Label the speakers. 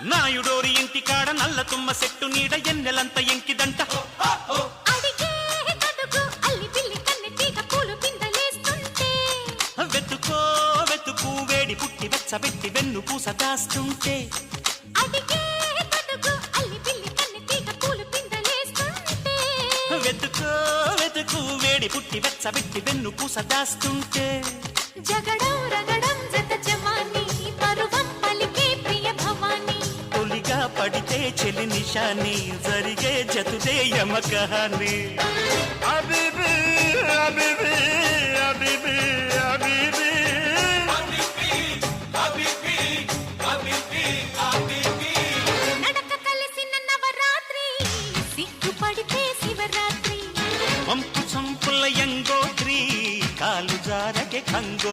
Speaker 1: నాయుడోరి ఇంటి కాడ నల్ల తుమ్మ సెట్టు నీడ ఎన్నెలంత ఎంకిదంట వెతుకో వెతుకు వేడి పుట్టి వెచ్చబెట్టి వెన్ను పూస దాస్తుంటే వెతుకో వెతుకు వేడి పుట్టి వెచ్చబెట్టి వెన్ను పూస దాస్తుంటే
Speaker 2: జగడం రగడం జత జమాని పరువం పలికే ప్రియ భవాని
Speaker 1: తొలిగా పడితే చెలి నిషాని జరిగే జతుదే యమకహాని అబిబి అబిబి అబిబి అబిబి